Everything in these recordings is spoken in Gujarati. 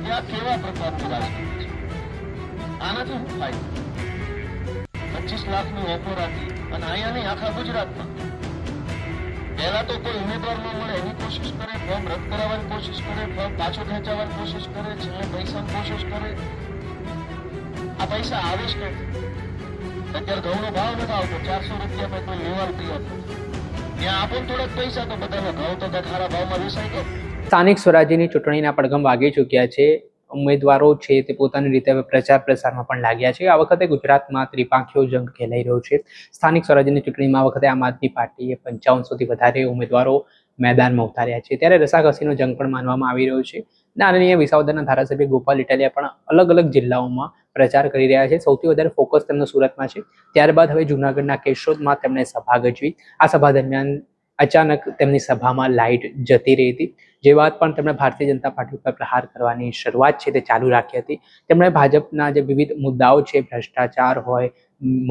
કે આ કેવા પ્રકારની રાજનીતિ છે? આનાથી શું ફાયદો? 25 લાખની ઓફર આપી અને અહીંયા નહીં આખા ગુજરાતમાં પહેલા તો કોઈ ઉમેદવાર ન મળે એની કોશિશ કરે, ફોર્મ રદ કરાવવાની કોશિશ કરે, ફોર્મ પાછો ખેંચાવવાની કોશિશ કરે, છેલ્લે પૈસાની કોશિશ કરે. આ પૈસા આવે જ ક્યાંથી? અત્યારે ઘઉંનો ભાવ નથી આવતો, 400 રૂપિયામાં કોઈ લેવાલ તૈયાર નથી. ત્યાં આપો થોડાક પૈસા તો બધાનો ઘઉં તો કઈ ખારા ભાવમાં વેચાઈ ગયો. સ્થાનિક સ્વરાજ્યની ચૂંટણીના પડઘમ વાગી ચૂક્યા છે. ઉમેદવારો છે તે પોતાની રીતે હવે પ્રચાર પ્રસારમાં પણ લાગ્યા છે. આ વખતે ગુજરાતમાં ત્રિપાંખીયો જંગ ખેલાઈ રહ્યો છે. સ્થાનિક સ્વરાજ્યની ચૂંટણીમાં આ વખતે આમ આદમી પાર્ટીએ 5500થી વધારે ઉમેદવારો મેદાનમાં ઉતાર્યા છે. ત્યારે રસાકસીનો જંગ પણ માનવામાં આવી રહ્યો છે. આદરણીય વિસાવદરના ધારાસભ્ય ગોપાલ ઇટાલિયા પણ અલગ અલગ જિલ્લાઓમાં પ્રચાર કરી રહ્યા છે. સૌથી વધારે ફોકસ તેમનો સુરતમાં છે. ત્યારબાદ હવે જૂનાગઢના કેશોદમાં તેમણે સભા ગજવી. આ સભા દરમિયાન અચાનક તેમની સભામાં લાઇટ જતી રહી હતી. જે વાત પણ તેમણે ભારતીય જનતા પાર્ટી ઉપર પ્રહાર કરવાની શરૂઆત છે તે ચાલુ રાખી હતી. તેમણે ભાજપના જે વિવિધ મુદ્દાઓ છે, ભ્રષ્ટાચાર હોય,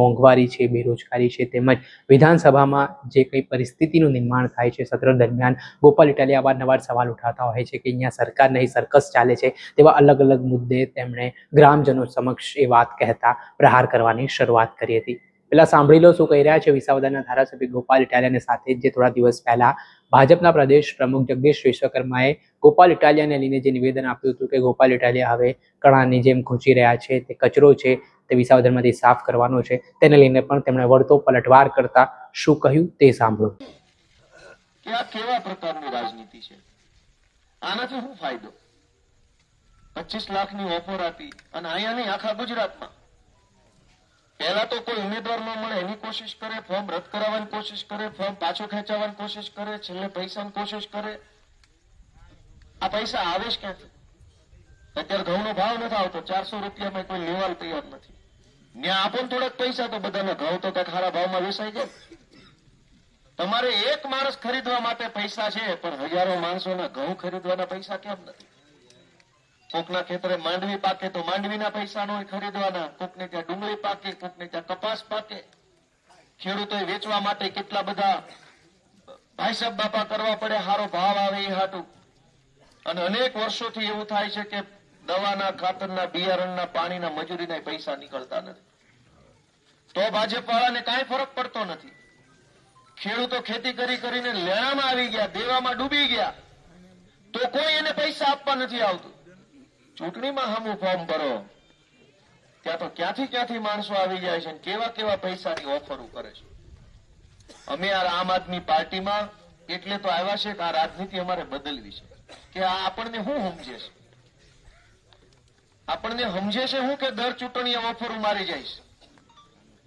મોંઘવારી છે, બેરોજગારી છે, તેમજ વિધાનસભામાં જે કંઈ પરિસ્થિતિનું નિર્માણ થાય છે સત્ર દરમિયાન ગોપાલ ઇટાલિયા અવારનવાર સવાલ ઉઠાવતા હોય છે કે અહીંયા સરકાર નહીં સર્કસ ચાલે છે. તેવા અલગ અલગ મુદ્દે તેમણે ગ્રામજનો સમક્ષ એ વાત કહેતા પ્રહાર કરવાની શરૂઆત કરી હતી. પેલા સાંભળી લો શું કહી રહ્યા છે વિસાવદરના ધારાસભ્ય ગોપાલ ઇટાલિયાને સાથે જે થોડા દિવસ પહેલા ભાજપના પ્રદેશ પ્રમુખ જગદીશ વિશ્વકર્માએ ગોપાલ ઇટાલિયાને લઈને જે નિવેદન આપ્યું હતું કે ગોપાલ ઇટાલિયા હવે કણાની જેમ ખૂંચી રહ્યા છે, તે કચરો છે, તે વિસાવદરમાંથી સાફ કરવાનો છે. તેને લઈને પણ તેમણે વળતો પલટવાર કરતા શું કહ્યું તે સાંભળો. કે આ કેવા પ્રકારની રાજનીતિ છે? આનાથી શું ફાયદો? 25 લાખની ઓફર આપી અને અહીંયા નહીં આખા ગુજરાતમાં પહેલા તો કોઈ ઉમેદવાર ન મળે એની કોશિશ કરે, ફોર્મ રદ કરાવવાની કોશિશ કરે, ફોર્મ પાછો ખેંચાવવાની કોશિશ કરે, છેલ્લે પૈસાની કોશિશ કરે. આ પૈસા આવે જ ક્યાંથી? અત્યારે ઘઉંનો ભાવ નથી આવતો, 400 રૂપિયામાં કોઈ લેવાલ તૈયાર નથી. ત્યાં આપો થોડાક પૈસા તો બધાના ઘઉં તો કઈ ખારા ભાવમાં વેચાઈ જાય. તમારે એક માણસ ખરીદવા માટે પૈસા છે, પણ હજારો માણસોના ઘઉં ખરીદવાના પૈસા કેમ નથી? કોકના ખેતરે માંડવી પાકે તો માંડવીના પૈસા નો ખરીદવાના, કોકને ત્યાં ડુંગળી પાકે, કોકને ત્યાં કપાસ પાકે. ખેડૂતોએ વેચવા માટે કેટલા બધા ભાઈસાબ બાપા કરવા પડે, સારો ભાવ આવે એ હાટું. અને અનેક વર્ષોથી એવું થાય છે કે દવાના, ખાતરના, બિયારણના, પાણીના, મજૂરીના પૈસા નીકળતા નથી. તો ભાજપ વાળાને કાંઈ ફરક પડતો નથી. ખેડૂતો ખેતી કરીને લેણામાં આવી ગયા, દેવામાં ડૂબી ગયા, તો કોઈ એને પૈસા આપવા નથી આવતું. ચૂંટણીમાં હમું ફોર્મ ભરો ત્યાં તો ક્યાંથી માણસો આવી જાય છે, કેવા કેવા પૈસાની ઓફરો કરે છે. અમે આ આમ આદમી પાર્ટીમાં એટલે તો આવ્યા છે કે આ રાજનીતિ અમારે બદલવી છે. કે આ આપણને શું સમજે છે? આપણને સમજે છે હું કે દર ચૂંટણી ઓફરો મારી જઈશ.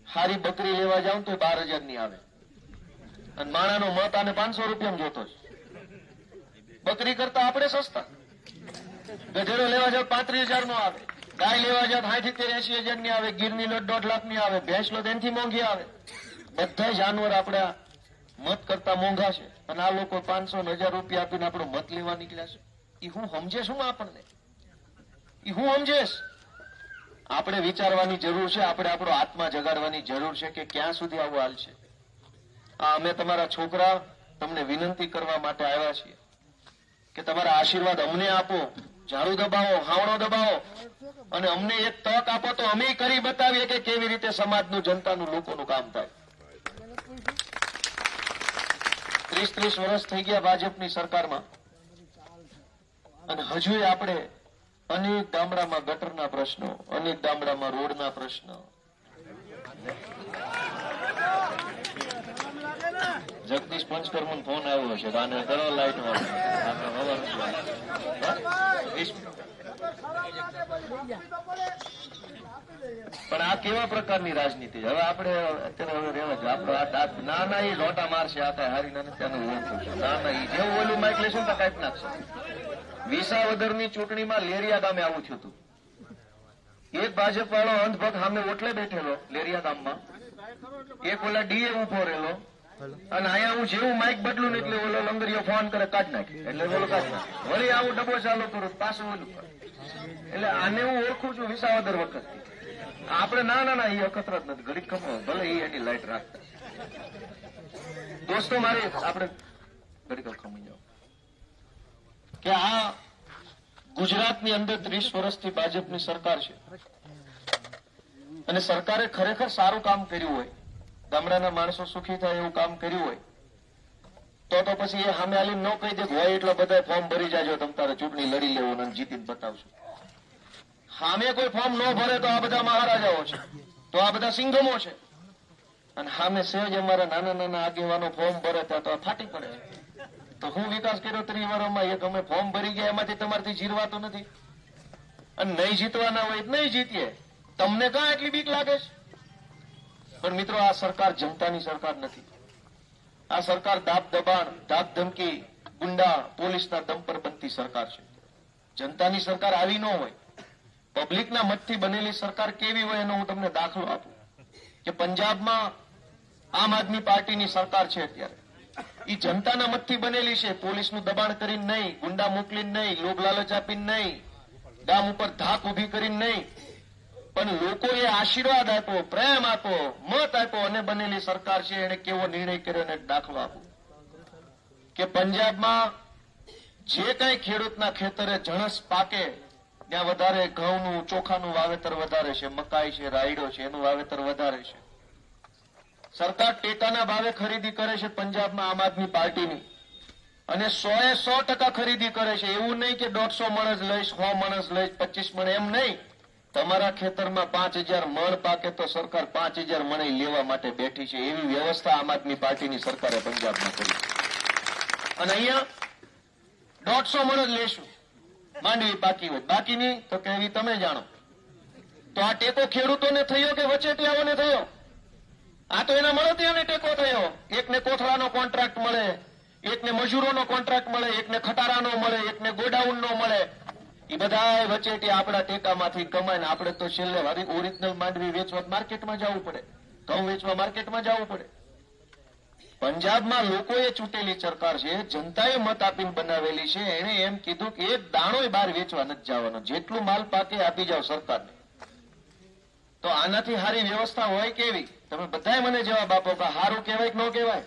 હારી બકરી લેવા જાઉં તો 12,000 ની આવે અને માણાનો મત આને 500 રૂપિયામાં જોતો છે. બકરી કરતા આપણે સસ્તા. ગધેડો લેવા જાવ 35,000 નો આવે, ગાય લેવા જાવ 60-80,000 ની આવે, ગીરની લોટ 1.5 લાખ ની આવે, ભેંસ લોટ એનાથી મોંઘી આવે. બધા જાનવર આપણે મત કરતા મોંઘા છે અને આ લોકો 500-1000 રૂપિયા આપીને આપણો મત લેવા નીકળ્યા છે. એ હું સમજે શું? આપણને એ હું સમજેશ? આપણે વિચારવાની જરૂર છે. આપણે આપણો આત્મા જગાડવાની જરૂર છે કે ક્યાં સુધી આવું હાલ છે. અમે તમારા છોકરા તમને વિનંતી કરવા માટે આવ્યા છીએ કે તમારા આશીર્વાદ અમને આપો, ઝાડુ દબાવો, હાવણો દબાવો અને અમને એક તક આપો તો અમે કરી બતાવીએ કે કેવી રીતે સમાજનું, જનતાનું, લોકોનું કામ થાય. 30 વર્ષ થઈ ગયા ભાજપની સરકારમાં અને હજુ આપણે અનેક ગામડામાં ગટરના પ્રશ્નો, અનેક ગામડામાં રોડના પ્રશ્ન, જગદીશ પંચકર્મનો ફોન આવ્યો છે, આને કરો લાઈટ પણ આ કેવા પ્રકારની રાજનીતિ? હવે આપણે અત્યારે હવે રહેવા જો આપણો નાના એ લોટા મારશે, આ કઈ હારી ત્યાંનું ઓળખું છું. નાના એ જેવું ઓલું માઇક લેશું ને તો કાંઈક નાખશે. વિસાવદરની ચૂંટણીમાં લેરિયા ગામે આવું થયું હતું. એક ભાજપ વાળો અંધભક્ત સામે ઓટલે બેઠેલો લેરિયા ગામમાં, એક ઓલા ડીએ ઉભો રહેલો અને અહીંયા હું જેવું માઇક બદલું ને એટલે ઓલો લંગરીઓ ફોન કરે, કાઢ નાખે, એટલે ઓલો કાઢ નાખે. વળી આવું ડબ્બો ચાલુ કરું, પાછું ઓલું કરે. એટલે આને હું ઓળખું છું વિસાવદર વખતથી. આપણે ના એ અખતરા જ નથી. ઘડીક ખમો ભલે એ એની લાઈટ રાખતા. દોસ્તો મારી આપણે ઘડીક ખમી જાઓ કે આ ગુજરાતની અંદર 30 વર્ષથી ભાજપની સરકાર છે અને સરકારે ખરેખર સારું કામ કર્યું હોય, ગામડાના માણસો સુખી થાય એવું કામ કર્યું હોય તો પછી એ સામે આલી ન કહી દે હોય એટલા બધા ફોર્મ ભરી જાજો, તમ તારે ચૂંટણી લડી લેવું અને જીતીને બતાવશું. સામે કોઈ ફોર્મ ન ભરે તો આ બધા મહારાજાઓ છે, તો આ બધા સિંઘમો છે, અને સામે સહેજ અમારા નાના નાના આગેવાનો ફોર્મ ભરે ત્યાં તો ફાટી પડે છે. તો હું વિકાસ કર્યો 30 વર્ષમાં, એક અમે ફોર્મ ભરી ગયા એમાંથી તમારથી જીરવાતું નથી, અને નહીં જીતવાના હોય નહીં જીતીએ. તમને કાં એટલી બીક લાગે છે? પણ મિત્રો, આ સરકાર જનતાની સરકાર નથી. આ સરકાર દાબ દબાણ, ધાક ધમકી, ગુંડા, પોલીસના દમ પર બનતી સરકાર છે. જનતાની સરકાર આવી ન હોય. પબ્લિકના મતથી બનેલી સરકાર કેવી હોય એનો હું તમને દાખલો આપું કે પંજાબમાં આમ આદમી પાર્ટીની સરકાર છે અત્યારે, એ જનતાના મતથી બનેલી છે. પોલીસનું દબાણ કરીને નહીં, ગુંડા મોકલીને નહીં, લોભ લાલચ આપીને નહીં, ગામ ઉપર ધાક ઉભી કરીને નહીં, પણ લોકોએ આશીર્વાદ આપ્યો, પ્રેમ આપ્યો, મત આપ્યો અને બનેલી સરકાર છે. એને કેવો નિર્ણય કર્યો એને દાખલો આપું કે પંજાબમાં જે કઈ ખેડૂતના ખેતરે જણસ પાકે ત્યાં વધારે ઘઉંનું, ચોખાનું વાવેતર વધારે છે, મકાઈ છે, રાયડો છે, એનું વાવેતર વધારે છે. સરકાર ટેકાના ભાવે ખરીદી કરે છે પંજાબમાં આમ આદમી પાર્ટીની, અને 100% ખરીદી કરે છે. એવું નહીં કે 150 મણ જ લઈશ, 100 મણ જ લઈશ, 25 મણ, એમ નહીં. તમારા ખેતરમાં 5000 મણ પાકે તો સરકાર 5000 મણ લેવા માટે બેઠી છે. એવી વ્યવસ્થા આમ આદમી પાર્ટીની સરકારે પંજાબમાં કરી. અને અહીંયા 150 મણ જ લેશું, માંડવી પાકી હોય, બાકીની તો કેવી તમે જાણો. તો આ ટેકો ખેડૂતોને થયો કે વચેટિયાઓને થયો? આ તો એના મળતિયાને ટેકો થયો. એકને કોથળાનો કોન્ટ્રાક્ટ મળે, એકને મજૂરોનો કોન્ટ્રાક્ટ મળે, એકને ખટારાનો મળે, એકને ગોડાઉનનો મળે. એ બધા વચેટિયા આપણા ટેકામાંથી કમાય ને આપણે તો છેલ્લે ઓરિજિનલ માંડવી વેચવા માર્કેટમાં જવું પડે, ઘઉં વેચવા માર્કેટમાં જવું પડે. પંજાબમાં લોકોએ ચૂંટેલી સરકાર છે, જનતાએ મત આપીને બનાવેલી છે. એને એમ કીધું કે એક દાણોય બહાર વેચવા નથી જવાનો, જેટલું માલ પાકે આપી જાવ સરકારને. તો આનાથી સારી વ્યવસ્થા હોય કેવી? તમે બધાએ મને જવાબ આપો કે સારું કહેવાય કે ન કહેવાય?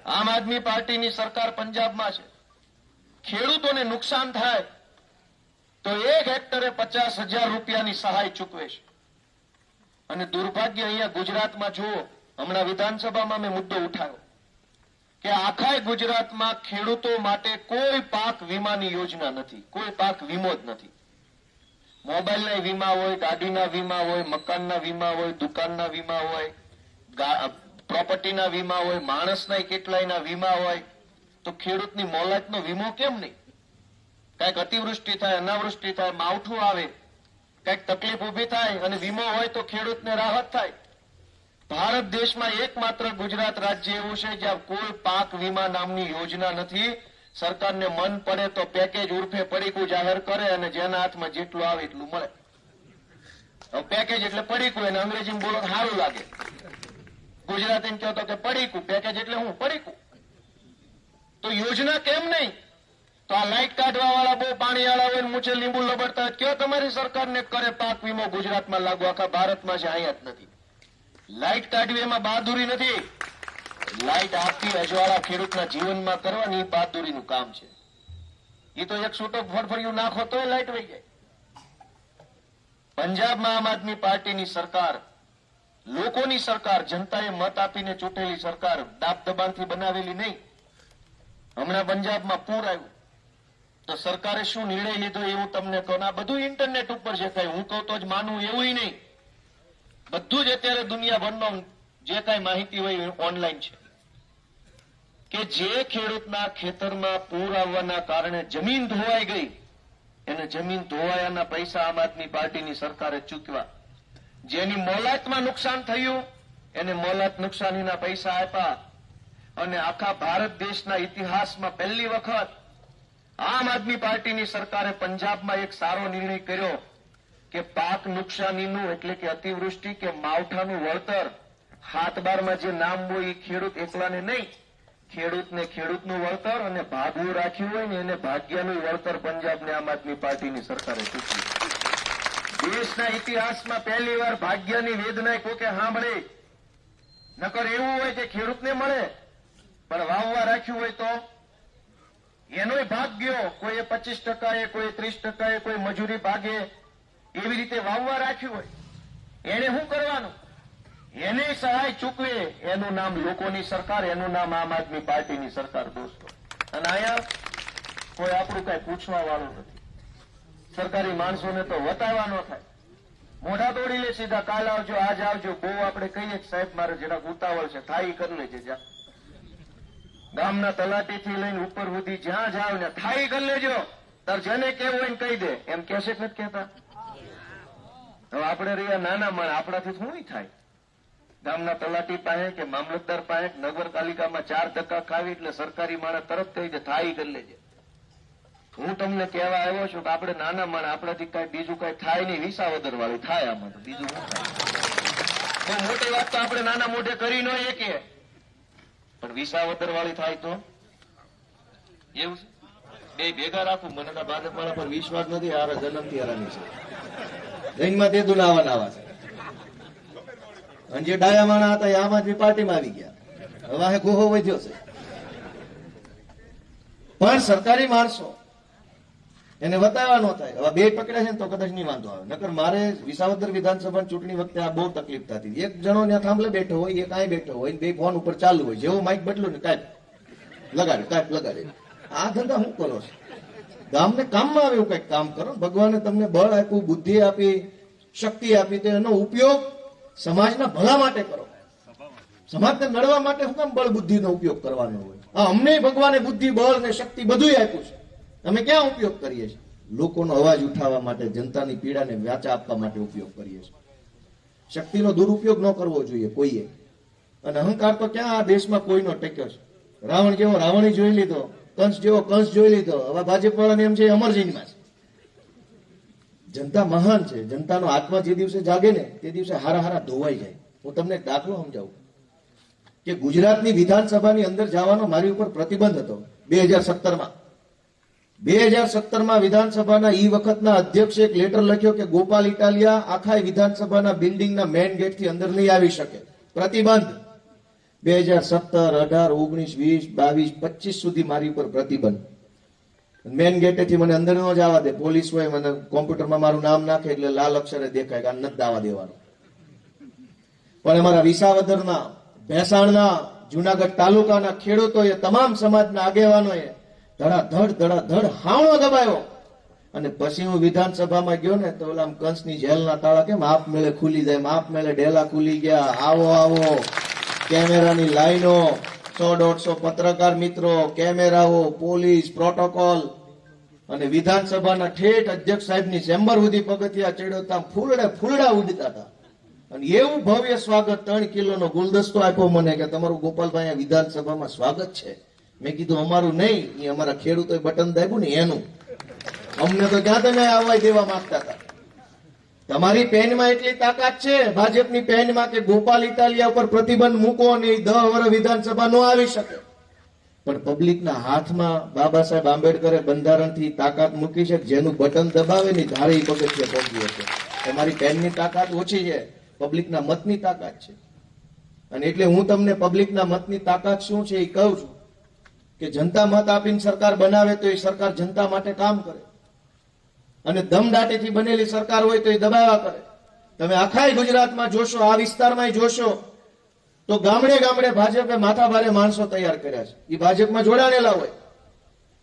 આમ આદમી પાર્ટીની સરકાર પંજાબમાં છે. ખેડૂતોને નુકસાન થાય તો 1 હેક્ટરે 50,000 રૂપિયાની સહાય ચૂકવે છે. અને દુર્ભાગ્ય અહીંયા ગુજરાતમાં જુઓ, હમણાં વિધાનસભામાં મેં મુદ્દો ઉઠાવ્યો કે આખા ગુજરાતમાં ખેડૂતો માટે કોઈ પાક વીમાની યોજના નથી, કોઈ પાક વીમો જ નથી. મોબાઈલના વીમા હોય, ગાડીના વીમા હોય, મકાનના વીમા હોય, દુકાનના વીમા હોય, પ્રોપર્ટીના વીમા હોય, માણસના કેટલાયના વીમા હોય. તો ખેડૂતની મોલાતનો વીમો કેમ નહીં? કઈક અતિવૃષ્ટિ થાય, અનાવૃષ્ટિ થાય, માવઠું આવે, કઈક તકલીફ ઉભી થાય અને વીમો હોય તો ખેડૂતને રાહત થાય. ભારત દેશમાં એકમાત્ર ગુજરાત રાજ્ય એવું છે જ્યાં કોઈ પાક વીમા નામની યોજના નથી. સરકારને મન પડે તો પેકેજ ઉર્ફે પડીકું જાહેર કરે અને જેના હાથમાં જેટલું આવે એટલું મળે. પેકેજ એટલે પડીકું, એને અંગ્રેજીમાં બોલો સારું લાગે. ગુજરાતીમાં કહો તો કે પડીકું, પેકેજ એટલે હું પડીકું. તો યોજના કેમ નહીં? તો આ લાઈટ કાઢવા વાળા બહુ પાણીવાળા હોય, મૂછે લીંબુ લબડતા હોય, કયો તમારી સરકારને કરે પાક વીમો ગુજરાતમાં લાગુ? આખા ભારતમાં છે, અહીંયા જ નથી. લાઈટ કાઢવી એમાં બહાદુરી નથી. લાઈટ આપતી અજવાળા ખેડૂતના જીવનમાં કરવાની બહાદુરીનું કામ છે. એ તો એક છૂટો ફળફળિયું નાખો તો લાઈટ વહી જાય. પંજાબમાં આમ આદમી પાર્ટીની સરકાર, લોકોની સરકાર, જનતાએ મત આપીને ચૂંટેલી સરકાર, દાબ દબાણથી બનાવેલી નહીં. હમણાં પંજાબમાં પૂર આવ્યું તો સરકારે શું નિર્ણય લીધો એવું તમને કહું. આ બધું ઇન્ટરનેટ ઉપર છે, કઈ હું કહું તો જ માનવું એવું નહીં. બધું જ અત્યારે દુનિયાભરનો જે કઈ માહિતી હોય ઓનલાઈન છે કે જે ખેડૂતના ખેતરમાં પૂર આવવાના કારણે જમીન ધોવાઈ ગઈ, એને જમીન ધોવાયાના પૈસા આમ આદમી પાર્ટીની સરકારે ચૂકવ્યા. જેની મોલાતમાં નુકસાન થયું એને મોલાત નુકસાનીના પૈસા આપ્યા. અને આખા ભારત દેશના ઇતિહાસમાં પહેલી વખત આમ આદમી પાર્ટીની સરકારે પંજાબમાં એક સારો નિર્ણય કર્યો કે પાક નુકસાનીનું એટલે કે અતિવૃષ્ટિ કે માવઠાનું વળતર હાથબારમાં જે નામ હોય એ ખેડૂત એકલાને નહીં, ખેડૂતને ખેડૂતનું વળતર અને ભાગવું રાખ્યું હોય ને એને ભાગ્યનું વળતર પંજાબને આમ આદમી પાર્ટીની સરકારે ચૂક્યું. દેશના ઇતિહાસમાં પહેલી વાર ભાગ્યની વેદના કોકે સાંભળી. નકર એવું હોય કે ખેડૂતને મળે પણ વાવવા રાખ્યું હોય તો એનોય ભાગ ગયો, કોઈએ 25%, કોઈ 30%, કોઈ મજૂરી ભાગે, એવી રીતે વાવવા રાખ્યું હોય, એને શું કરવાનું? એને સહાય ચૂકવે, એનું નામ લોકોની સરકાર, એનું નામ આમ આદમી પાર્ટીની સરકાર દોસ્તો. અને અહીંયા કોઈ આપણું કઈ પૂછવા વાળું નથી. સરકારી માણસોને તો વતાવવા ન થાય, મોઢા તોડી લે સીધા, કાલ આવજો, આજ આવજો. બહુ આપણે કહીએ કે સાહેબ મારે જરાક ઉતાવળ છે, થાય ઈ કરી લેજે. જા ગામના તલાટી થી લઈને ઉપર સુધી જ્યાં જાવ ને થાય કરી લેજો. તાર જેને કેવું હોય ને કહી દે, એમ કહેશે કે નથી કહેતા? હવે આપણે રહ્યા નાના માણ, આપણાથી શું થાય? ગામના તલાટી પાસે કે મામલતદાર પાસે નગરપાલિકામાં 4% ખાવી એટલે સરકારી માણસ તરત કહી દે થાય કરી લેજે. હું તમને કહેવા આવ્યો છું કે આપણે નાના માણ, આપણાથી કઈ બીજું કઈ થાય નહીં. વિસાવદર વાળી થાય, આમાં તો બીજું શું થાય? બહુ મોટી વાત તો આપણે નાના મોઢે કરી ન શકીએ, પણ વિસાવદર વાળી થાય તો એવું છે. બે ભેગા રાખું, મને તો ભાજપ વાળા પર વિશ્વાસ નથી. હારા જન્મથી હારાની છે, જૈનમાં તે દુલાવા નાવા છે. અને જે ડાયા માણા હતા એ આમ આદમી પાર્ટીમાં આવી ગયા. હવે આ ગોહો વધ્યો છે. પણ સરકારી માણસો એને વતાવવા ન થાય. હવે બે પકડ્યા છે ને તો કદાચ નહીં વાંધો આવે. નકર મારે વિસાવદર વિધાનસભાની ચૂંટણી વખતે આ બહુ તકલીફ થતી. એક જણો ત્યાં થાંભલે બેઠો હોય, એક અહીં બેઠો હોય, બે ફોન ઉપર ચાલુ હોય. જેવો માઇક બદલો ને કાંઈ લગાડે. આ ધંધા શું કરો છો? ગામને કામમાં આવે એવું કઈક કામ કરો. ભગવાને તમને બળ આપ્યું, બુદ્ધિ આપી, શક્તિ આપી, તો એનો ઉપયોગ સમાજના ભલા માટે કરો. સમાજને નડવા માટે શું કામ બળ બુદ્ધિનો ઉપયોગ કરવાનો હોય? અમને ભગવાને બુદ્ધિ, બળ ને શક્તિ બધું આપ્યું છે. અમે ક્યાં ઉપયોગ કરીએ છીએ? લોકોનો અવાજ ઉઠાવવા માટે, જનતાની પીડાને વાચા આપવા માટે ઉપયોગ કરીએ છીએ. શક્તિનો દુરુપયોગ ન કરવો જોઈએ કોઈએ. અને અહંકાર તો ક્યાં આ દેશમાં કોઈનો ટેક્યો છે? રાવણ જેવો રાવણી જોઈ લીધો, કંસ જેવો કંસ જોઈ લીધો. હવે ભાજપ વાળાને એમ છે અમરજીનમાં છે. જનતા મહાન છે. જનતાનો આત્મા જે દિવસે જાગે ને તે દિવસે હારા ધોવાઈ જાય. હું તમને એક દાખલો સમજાવું કે ગુજરાતની વિધાનસભાની અંદર જવાનો મારી ઉપર પ્રતિબંધ હતો 2017માં વિધાનસભાના ઈ વખતના અધ્યક્ષે એક લેટર લખ્યો કે ગોપાલ ઇટાલિયા આખા વિધાનસભાના બિલ્ડિંગના મેઇન ગેટથી અંદર નહીં આવી શકે. પ્રતિબંધ 2017, 18, 19, 20, 22, 25 સુધી મારી ઉપર પ્રતિબંધ. મેઇન ગેટેથી મને અંદર ન જવા દે. પોલીસ હોય, મને કોમ્પ્યુટરમાં મારું નામ નાખે એટલે લાલ અક્ષરે દેખાય કે આ નથી દાવા દેવાનું. પણ અમારા વિસાવદરના, ભેસાણના, જુનાગઢ તાલુકાના ખેડૂતોએ, તમામ સમાજના આગેવાનોએ ધડાધડ હાવણો દબાયો. અને પછી હું વિધાનસભામાં ગયો ને તો ઓલા કંસની જેલના તાળા કેમ આપમેળે ખુલી જાય, આપમેળે ડેલા ખુલી ગયા. આવો કેમેરાની લાઈનો, 100-150 પત્રકાર મિત્રો, કેમેરાઓ, પોલીસ, પ્રોટોકોલ. અને વિધાનસભાના ઠેઠ અધ્યક્ષ સાહેબની ચેમ્બર સુધી પગથિયા ચડ્યો, ફૂલડા ઉડતા હતા. અને એવું ભવ્ય સ્વાગત, 3 કિલોનો ગુલદસ્તો આપ્યો મને કે તમારું ગોપાલભાઈ આ વિધાનસભામાં સ્વાગત છે. મેં કીધું અમારું નહીં, એ અમારા ખેડૂતોએ બટન દાબ્યું ને એનું. અમને તો ક્યાં તમે આવવા દેવા માંગતા હતા? તમારી પેનમાં એટલી તાકાત છે, ભાજપની પેનમાં, કે ગોપાલ ઇટાલિયા ઉપર પ્રતિબંધ મૂકો અને 10 વર્ષ વિધાનસભા નો આવી શકે. પણ પબ્લિકના હાથમાં બાબા સાહેબ આંબેડકરે બંધારણથી તાકાત મૂકી છે, જેનું બટન દબાવે ને ધારે પગથિયે પહોંચી શકે. તમારી પેનની તાકાત ઓછી છે, પબ્લિકના મતની તાકાત છે. અને એટલે હું તમને પબ્લિકના મતની તાકાત શું છે એ કહું છું કે જનતા મત આપીને સરકાર બનાવે તો એ સરકાર જનતા માટે કામ કરે. અને દમદાટીથી બનેલી સરકાર હોય તો એ દબાવ્યા કરે. તમે આખા ગુજરાતમાં જોશો, આ વિસ્તારમાં જોશો તો ગામડે ભાજપે માથાભારે માણસો તૈયાર કર્યા છે. એ ભાજપમાં જોડાણેલા હોય,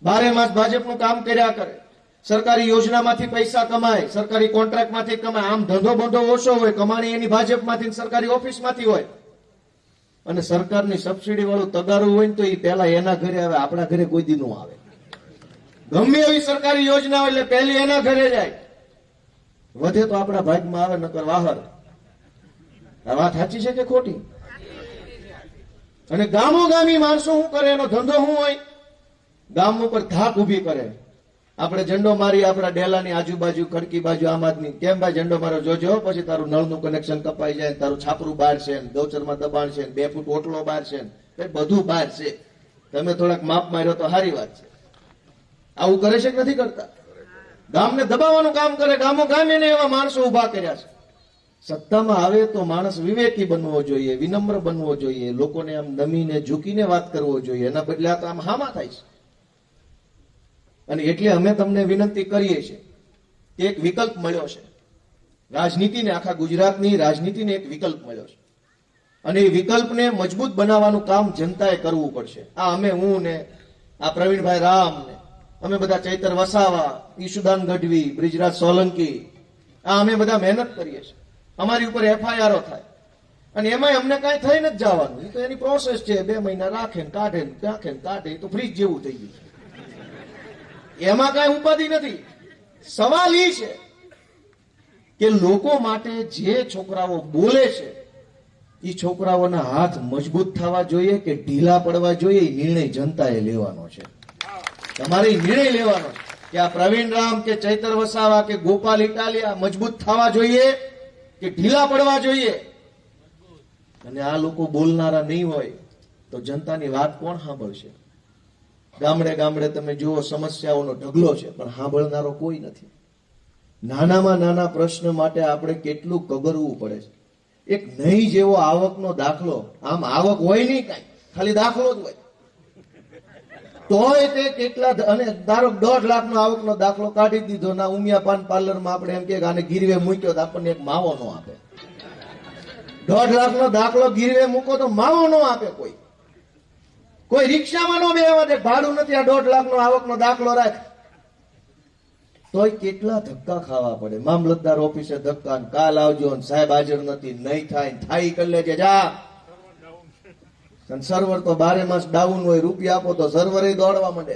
12 માસ ભાજપનું કામ કર્યા કરે, સરકારી યોજનામાંથી પૈસા કમાય, સરકારી કોન્ટ્રાક્ટમાંથી કમાય. આમ ધંધો બંધો ઓછો હોય, કમાણી એની ભાજપમાંથી, સરકારી ઓફિસમાંથી હોય. અને સરકારની સબસિડી વાળું તગારું હોય ને તો એ પહેલા એના ઘરે આવે, આપણા ઘરે કોઈ દી નો આવે. ગમે એવી સરકારી યોજના એટલે પહેલી એના ઘરે જાય. વધે તો આપણા ભાગમાં આવે, નકર વાહર. આ વાત સાચી છે કે ખોટી? અને ગામોગામી માણસો શું કરે, એનો ધંધો શું હોય? ગામ ઉપર ધાક ઉભી કરે. આપણે ઝંડો મારી આપણા ડેલાની આજુબાજુ, ખડકી બાજુ આમ આદમી, કેમ ભાઈ ઝંડો મારો જોજો, પછી તારું નળનું કનેક્શન કપાઈ જાય, તારું છાપરું બહાર છે, ગૌચરમાં દબાણ છે, 2 ફૂટ ઓટલો બહાર છે, બધું બહાર છે. તમે થોડાક માપ માર્યો તો સારી વાત છે. આવું કરે છે કે નથી કરતા? ગામને દબાવવાનું કામ કરે. ગામો ગામે એવા માણસો ઉભા કર્યા છે. સત્તામાં આવે તો માણસ વિવેકી બનવો જોઈએ, વિનમ્ર બનવો જોઈએ, લોકોને આમ નમીને ઝૂકીને વાત કરવો જોઈએ. એના બદલે આ તો આમ હામા થાય છે. અને એટલે અમે તમને વિનંતી કરીએ છીએ કે એક વિકલ્પ મળ્યો છે રાજનીતિને, આખા ગુજરાતની રાજનીતિને એક વિકલ્પ મળ્યો છે અને એ વિકલ્પને મજબૂત બનાવવાનું કામ જનતાએ કરવું પડશે. આ અમે, હું ને આ પ્રવીણભાઈ રામ ને અમે બધા, ચૈતર વસાવા, ઈશુદાન ગઢવી, બ્રિજરાજ સોલંકી, આ અમે બધા મહેનત કરીએ છીએ. અમારી ઉપર એફઆઈઆર થાય અને એમાં અમને કાંઈ થઈ નથી જવાનું. એ તો એની પ્રોસેસ છે, 2 મહિના રાખે ને કાઢે ને રાખે ને કાઢે, એ તો ફ્રીજ જેવું થઈ ગયું છે. એમાં કાંઈ ઉપાધિ નથી. સવાલ એ છે કે લોકો માટે જે છોકરાઓ બોલે છે એ છોકરાઓના હાથ મજબૂત થવા જોઈએ કે ઢીલા પડવા જોઈએ, એ નિર્ણય જનતાએ લેવાનો છે. તમારે એ નિર્ણય લેવાનો છે કે આ પ્રવીણ રામ કે ચૈતર વસાવા કે ગોપાલ ઇટાલિયા મજબૂત થવા જોઈએ કે ઢીલા પડવા જોઈએ. અને આ લોકો બોલનારા નહીં હોય તો જનતાની વાત કોણ સાંભળશે? ગામડે ગામડે તમે જુઓ સમસ્યાઓનો ઢગલો છે, પણ સાંભળનારો કોઈ નથી. નાનામાં નાના પ્રશ્ન માટે આપણે કેટલું કગરવું પડે છે. એક નહીં જેવો આવકનો દાખલો, આમ આવક હોય નહીં કાંઈ, ખાલી દાખલો જ હોય, તોય તે કેટલા, અને ધારો 1.5 લાખનો આવકનો દાખલો કાઢી દીધો ના, ઉમિયા પાન પાર્લરમાં આપણે એમ કે આને ગીરવે મૂક્યો તો આપણને એક માવો નો આપે. 1.5 લાખનો દાખલો ગીરવે મૂકો તો માવો નો આપે કોઈ. કોઈ રિક્ષામાં નો બેહવા દે, ભાડું નથી, આ 1.5 લાખનો આવકનો દાખલો રાખ. તોય કેટલા ધક્કા ખાવા પડે. મામલતદાર ઓફિસે ધક્કા, કાલ આવજો, સાહેબ હાજર નથી, નહીં થાય, થાય કરી લેજે જા. સર્વર તો 12 માસ ડાઉન હોય, રૂપિયા આપો તો સર્વર દોડવા માંડે.